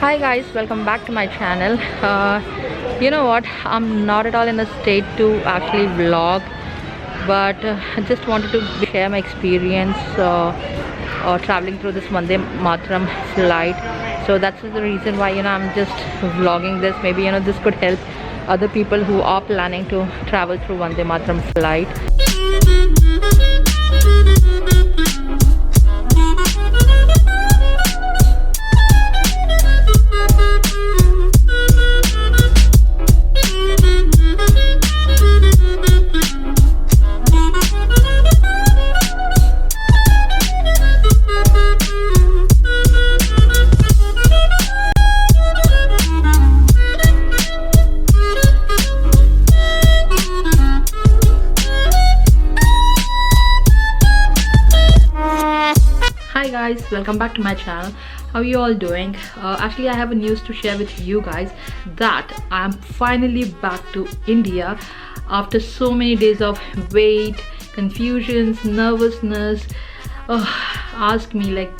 Hi guys, welcome back to my channel. You know what, I'm not at all in a state to actually vlog, but I just wanted to share my experience traveling through this Vande Mataram flight. So that's the reason why I'm just vlogging this. Maybe this could help other people who are planning to travel through Vande Mataram flight. Hi guys, welcome back to my channel. How are you all doing? Actually, I have a news to share with you guys that I'm finally back to India after so many days of wait, confusions, nervousness. Ask me, like,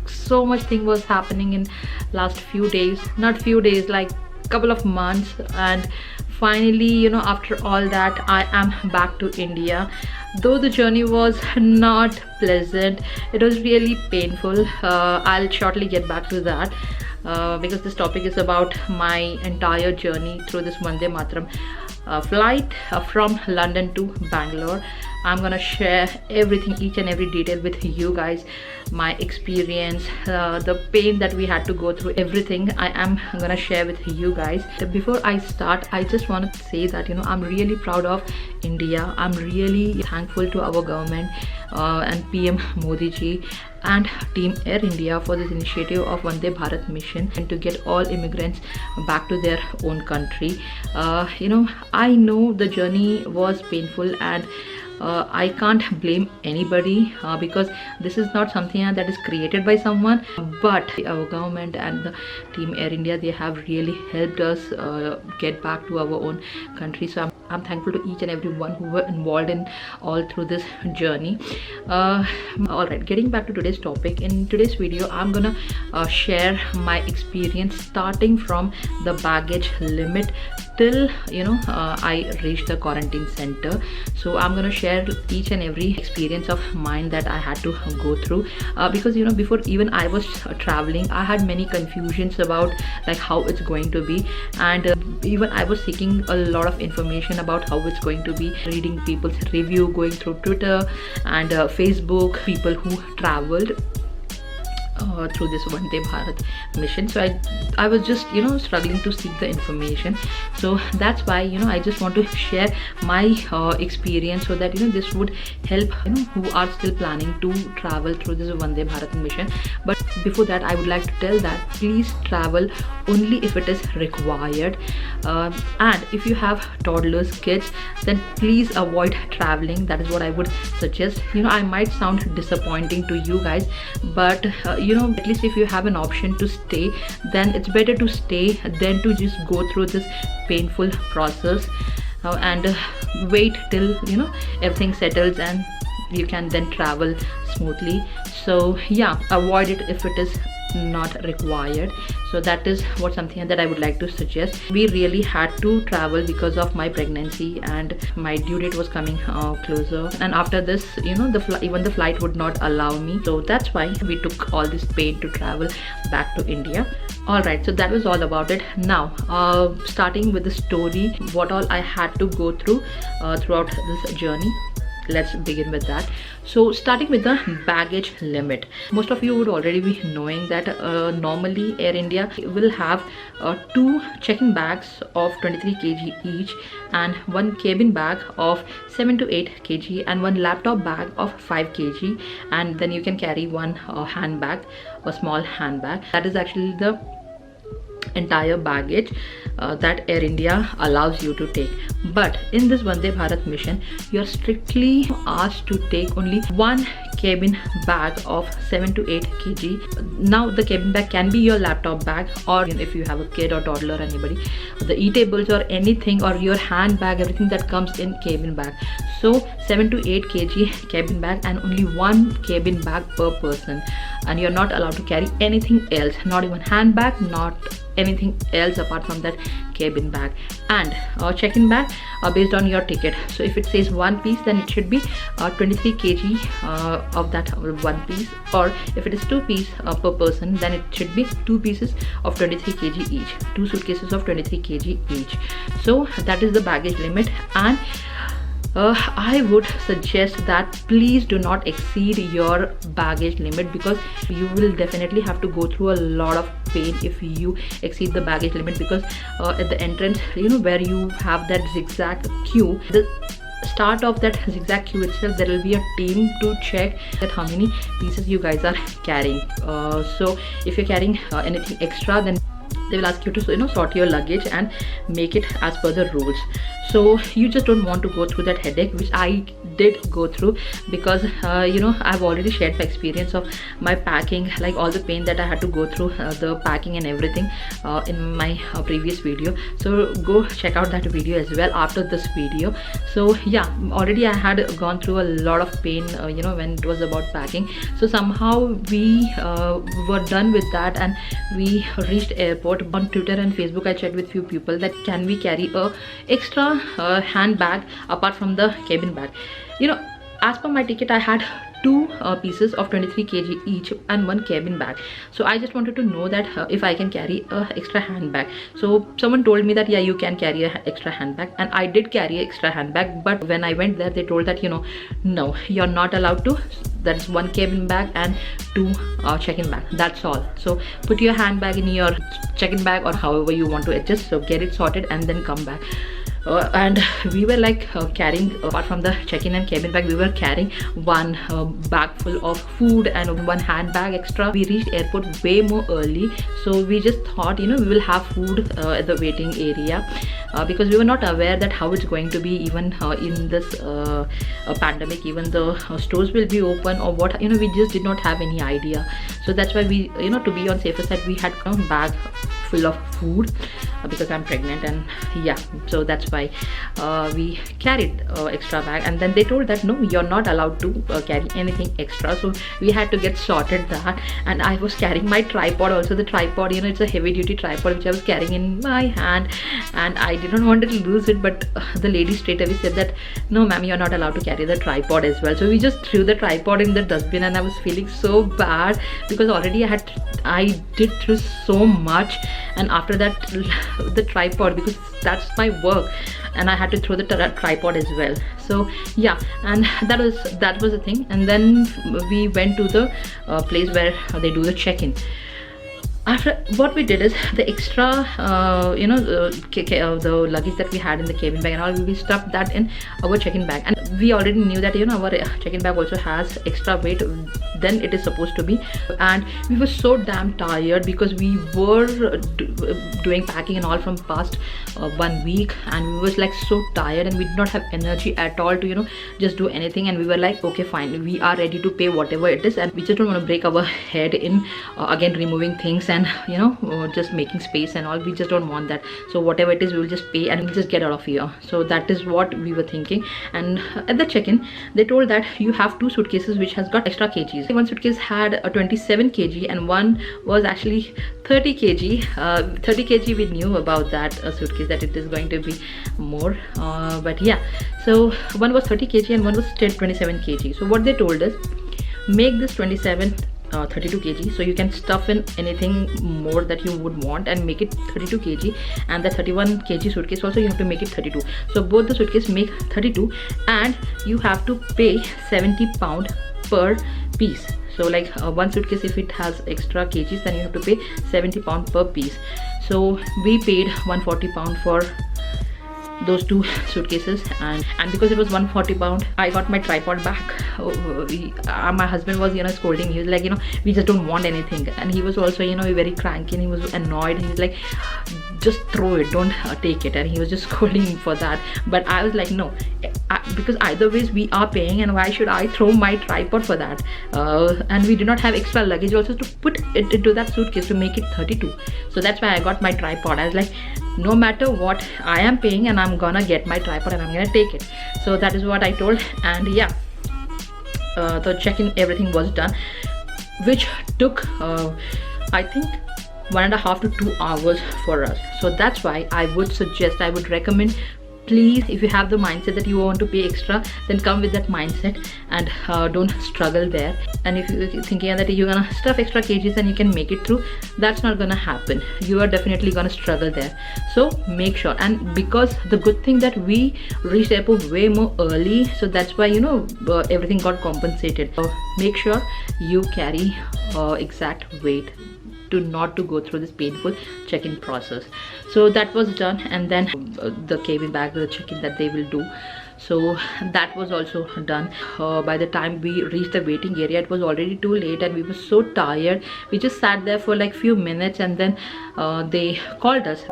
so much thing was happening in last few days, not few days, like couple of months, and finally after all that I am back to India. Though the journey was not pleasant, it was really painful. I'll shortly get back to that because this topic is about my entire journey through this Vande Mataram flight from London to Bangalore. I'm gonna share everything, each and every detail with you guys, my experience, the pain that we had to go through, everything I am gonna share with you guys. Before I start, I just want to say that I'm really proud of India. I'm really thankful to our government and PM Modi ji and Team Air India for this initiative of Vande Bharat mission and to get all immigrants back to their own country. I know the journey was painful, and I can't blame anybody because this is not something that is created by someone, but our government and the Team Air India, they have really helped us get back to our own country. So I'm thankful to each and everyone who were involved in all through this journey. All right, getting back to today's topic. In today's video, I'm gonna share my experience starting from the baggage limit till I reached the quarantine center. So I'm gonna share each and every experience of mine that I had to go through because before even I was traveling, I had many confusions about like how it's going to be, and even I was seeking a lot of information about how it's going to be, reading people's review, going through Twitter and Facebook, people who traveled through this Vande Bharat mission. So I was just struggling to seek the information. So that's why I just want to share my experience, so that this would help who are still planning to travel through this Vande Bharat mission. But before that, I would like to tell that please travel only if it is required, and if you have toddlers, kids, then please avoid traveling. That is what I would suggest. I might sound disappointing to you guys, but at least if you have an option to stay, then it's better to stay than to just go through this painful process and wait till everything settles and you can then travel smoothly. So yeah, avoid it if it is not required. So that is what something that I would like to suggest. We really had to travel because of my pregnancy, and my due date was coming closer, and after this even the flight would not allow me. So that's why we took all this pain to travel back to India. All right, so that was all about it. Now starting with the story, what all I had to go through throughout this journey. Let's begin with that. So starting with the baggage limit, most of you would already be knowing that normally Air India will have 2 check-in bags of 23 kg each, and 1 cabin bag of 7 to 8 kg, and 1 laptop bag of 5 kg, and then you can carry 1 handbag, a small handbag. That is actually the entire baggage that Air India allows you to take. But in this Vande Bharat mission, you are strictly asked to take only one cabin bag of 7 to 8 kg. Now the cabin bag can be your laptop bag, or if you have a kid or toddler, anybody, the eatables or anything, or your handbag, everything that comes in cabin bag. So 7 to 8 kg cabin bag and only one cabin bag per person, and you're not allowed to carry anything else, not even handbag, not anything else apart from that cabin bag. And check-in bag based on your ticket. So if it says one piece, then it should be 23 kg of that one piece, or if it is two piece per person, then it should be two pieces of 23 kg each, two suitcases of 23 kg each. So that is the baggage limit. And I would suggest that please do not exceed your baggage limit, because you will definitely have to go through a lot of pain if you exceed the baggage limit. Because at the entrance, where you have that zigzag queue, the start of that zigzag queue itself, there will be a team to check that how many pieces you guys are carrying. So if you're carrying anything extra, then they will ask you to sort your luggage and make it as per the rules. So you just don't want to go through that headache, which I did go through, because I've already shared my experience of my packing, like all the pain that I had to go through the packing and everything in my previous video. So go check out that video as well after this video. So yeah, already I had gone through a lot of pain when it was about packing. So somehow we were done with that, and we reached airport. On Twitter and Facebook, I checked with few people that can we carry a extra handbag apart from the cabin bag. As per my ticket, I had two pieces of 23 kg each and one cabin bag. So I just wanted to know that if I can carry a extra handbag. So someone told me that yeah, you can carry a extra handbag, and I did carry an extra handbag. But when I went there, they told that no, you're not allowed to. That's one cabin bag and two check-in bag, that's all. So put your handbag in your check-in bag, or however you want to adjust. So get it sorted and then come back. And we were like carrying, apart from the check-in and cabin bag, we were carrying one bag full of food and one handbag extra. We reached airport way more early, so we just thought we will have food at the waiting area, because we were not aware that how it's going to be even in this pandemic, even the stores will be open or what. We just did not have any idea. So that's why we to be on safer side, we had a bag full of food because I'm pregnant, and yeah, so that's why we carried extra bag. And then they told that no, you're not allowed to carry anything extra. So we had to get sorted that. And I was carrying my tripod also. The tripod, it's a heavy duty tripod which I was carrying in my hand, and I didn't want to lose it, but the lady straight away said that no ma'am, you're not allowed to carry the tripod as well. So we just threw the tripod in the dustbin, and I was feeling so bad because already I did through so much, and after that the tripod, because that's my work, and I had to throw the tripod as well. So yeah, and that was the thing. And then we went to the place where they do the check-in. After, what we did is the extra the luggage that we had in the cabin bag and all, we stuffed that in our check-in bag. And we already knew that our check-in bag also has extra weight than it is supposed to be. And we were so damn tired because we were doing packing and all from past 1 week, and we was like so tired, and we did not have energy at all to just do anything. And we were like, okay fine, we are ready to pay whatever it is, and we just don't want to break our head in again removing things and just making space and all. We just don't want that. So whatever it is, we will just pay and we'll just get out of here. So that is what we were thinking. And at the check-in, they told that you have two suitcases which has got extra kgs. One suitcase had a 27 kg and one was actually 30 kg. 30 kg, we knew about that suitcase, that it is going to be more, but yeah, so one was 30 kg and one was 27 kg. So what they told us, make this 32 kg, so you can stuff in anything more that you would want and make it 32 kg, and the 31 kg suitcase also you have to make it 32. So both the suitcase make 32, and you have to pay £70 per piece. So like one suitcase, if it has extra kgs, then you have to pay £70 per piece. So we paid £140 for those two suitcases, and because it was 140 pound, I got my tripod back. My husband was scolding me. He was like, we just don't want anything, and he was also very cranky, and he was annoyed, and he was like, just throw it, don't take it, and he was just scolding me for that. But I was like, no, because either ways we are paying, and why should I throw my tripod for that? And we do not have extra luggage also to put it into that suitcase to make it 32. So that's why I got my tripod. I was like, no matter what, I am paying, and I'm gonna get my tripod, and I'm gonna take it. So that is what I told. And yeah, the check-in, everything was done, which took I think 1.5 to 2 hours for us. So that's why I would recommend, please, if you have the mindset that you want to pay extra, then come with that mindset, and don't struggle there. And if you're thinking that you're gonna stuff extra kgs and you can make it through, that's not gonna happen. You are definitely gonna struggle there. So make sure. And because the good thing that we reached airport way more early, so that's why everything got compensated. So make sure you carry exact weight not to go through this painful check-in process. So that was done, and then the cabin bag, the check-in that they will do, so that was also done. By the time we reached the waiting area, it was already too late, and we were so tired. We just sat there for like few minutes, and then they called us.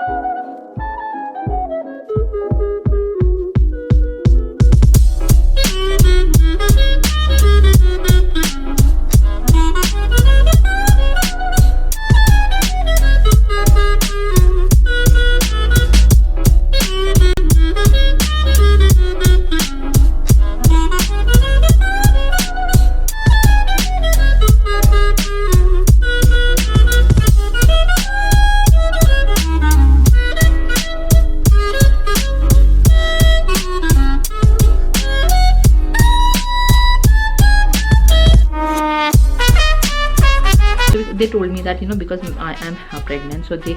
They told me that because I am pregnant, so they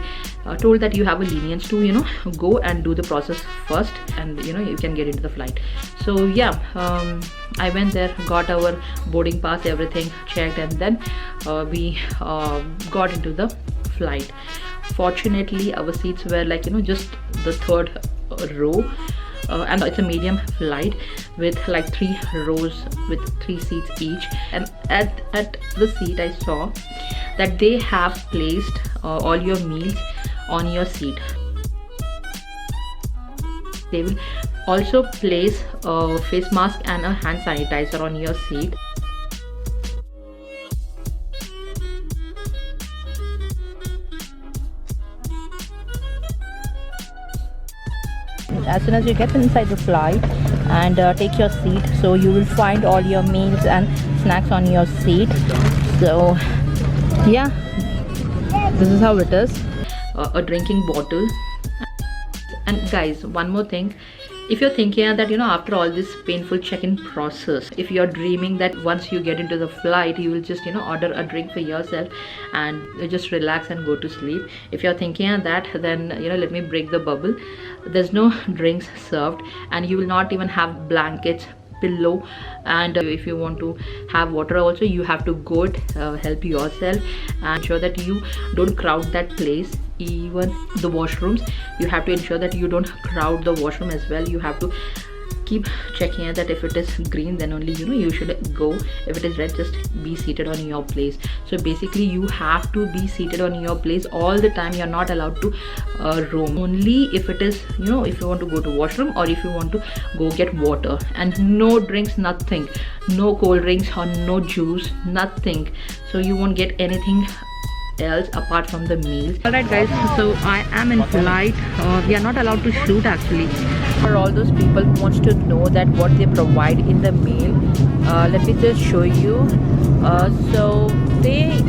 told that you have a lenience to go and do the process first, and you can get into the flight. So yeah, I went there, got our boarding pass, everything checked, and then we got into the flight. Fortunately, our seats were like just the third row, and it's a medium flight with like 3 rows with 3 seats each. And at the seat, I saw that they have placed all your meals on your seat. They will also place a face mask and a hand sanitizer on your seat. As soon as you get inside the flight and take your seat, so you will find all your meals and snacks on your seat. So yeah, this is how it is. A drinking bottle. And guys, one more thing, if you're thinking that after all this painful check-in process, if you're dreaming that once you get into the flight you will just order a drink for yourself and just relax and go to sleep, if you're thinking that, then let me break the bubble. There's no drinks served, and you will not even have blankets, pillow, and if you want to have water also, you have to go help yourself, and ensure that you don't crowd that place. Even the washrooms, you have to ensure that you don't crowd the washroom as well. You have to keep checking it, that if it is green, then only you should go. If it is red, just be seated on your place. So basically you have to be seated on your place all the time. You're not allowed to roam. Only if it is if you want to go to washroom, or if you want to go get water. And no drinks, nothing, no cold drinks or no juice, nothing. So you won't get anything else apart from the meals. Alright guys, so I am in flight. We are not allowed to shoot actually. For all those people who wants to know that what they provide in the meal, let me just show you. So they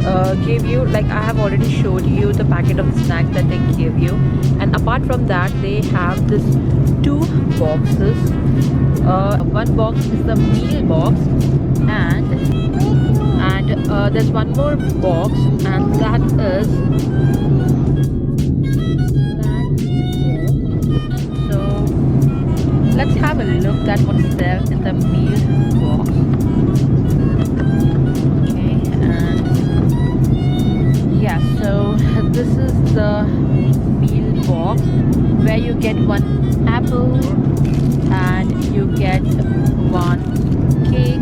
give you, like I have already showed you the packet of snacks that they give you, and apart from that they have this 2 boxes. One box is the meal box, and there's one more box, and that is so let's have a look at what's there in the meal box. Okay, and yeah, so this is the meal box where you get one apple, and you get one cake,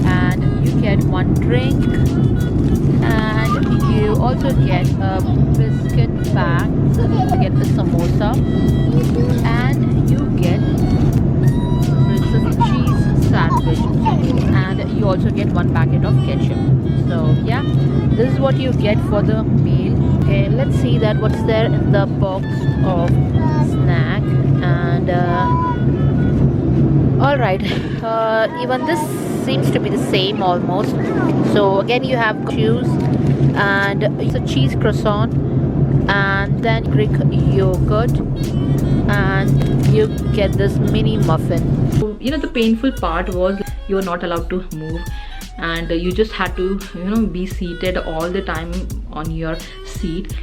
and you get one drink, and you also get a biscuit bag, you get a samosa, and you get this is cheese sandwich, and you also get one packet of ketchup. So yeah, this is what you get for the meal. Okay, let's see that what's there in the box of snack. And all right, even this seems to be the same almost. So again, you have juice, and it's a cheese croissant, and then Greek yogurt, and you get this mini muffin. So, the painful part was you were not allowed to move, and you just had to be seated all the time on your seat.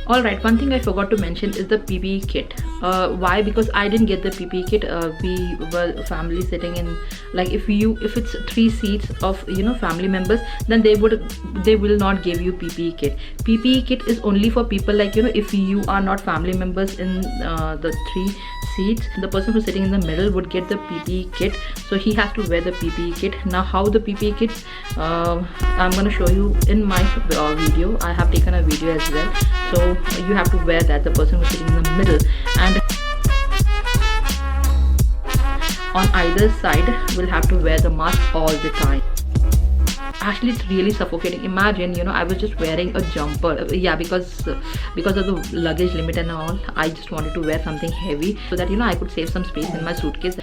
Alright, one thing I forgot to mention is the Ppe Kit. Why? Because I didn't get the Ppe Kit. We were family sitting in, like, if it's 3 seats of family members, then they will not give you Ppe Kit. Ppe Kit is only for people like if you are not family members in the 3 seats, the person who's sitting in the middle would get the Ppe Kit. So he has to wear the Ppe Kit. Now how the Ppe Kit, I'm gonna show you in my video. I have taken a video as well. So you have to wear that, the person who's sitting in the middle, and on either side will have to wear the mask all the time. Actually, it's really suffocating. Imagine, I was just wearing a jumper, yeah, because of the luggage limit and all. I just wanted to wear something heavy so that I could save some space in my suitcase,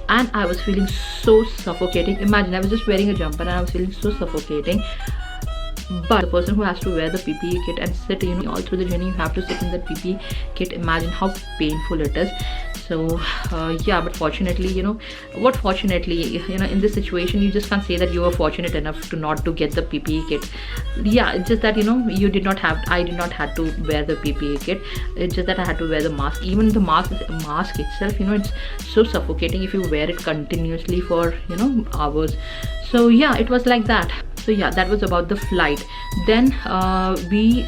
and I was feeling so suffocating. Imagine, I was just wearing a jumper and I was feeling so suffocating. But the person who has to wear the Ppe Kit and sit all through the journey, you have to sit in the Ppe Kit. Imagine how painful it is. So yeah, but fortunately, in this situation you just can't say that you were fortunate enough to not to get the Ppe Kit. Yeah, it's just that I did not have to wear the Ppe Kit. It's just that I had to wear the mask. Even the mask itself, it's so suffocating if you wear it continuously for hours. So yeah, it was like that. So yeah, that was about the flight. Then we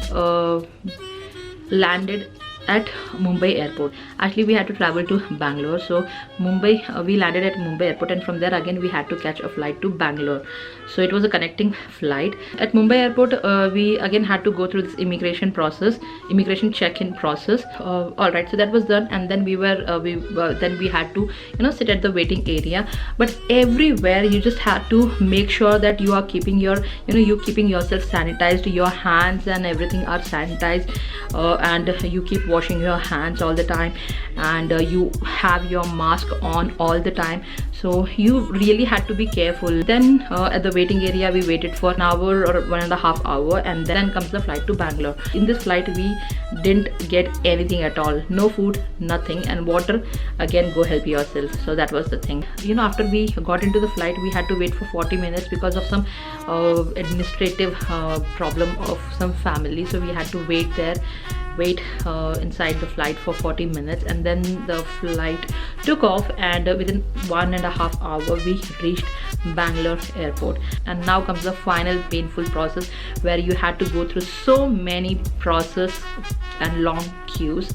landed at Mumbai airport. Actually, we had to travel to Bangalore. So Mumbai, we landed at Mumbai airport, and from there again we had to catch a flight to Bangalore. So it was a connecting flight. At Mumbai airport, we again had to go through this immigration check-in process. Alright, so that was done, and then we had to sit at the waiting area. But everywhere you just had to make sure that you are keeping yourself sanitized. Your hands and everything are sanitized, and you keep washing your hands all the time, and you have your mask on all the time. So you really had to be careful. Then at the waiting area we waited for an hour or 1.5 hours, and then comes the flight to Bangalore. In this flight we didn't get anything at all, no food, nothing, and water, again, go help yourself. So that was the thing. After we got into the flight, we had to wait for 40 minutes because of some administrative problem of some family. So we had to wait inside the flight for 40 minutes, and then the flight took off, and within 1.5 hours we reached Bangalore airport. And now comes the final painful process, where you had to go through so many process and long queues.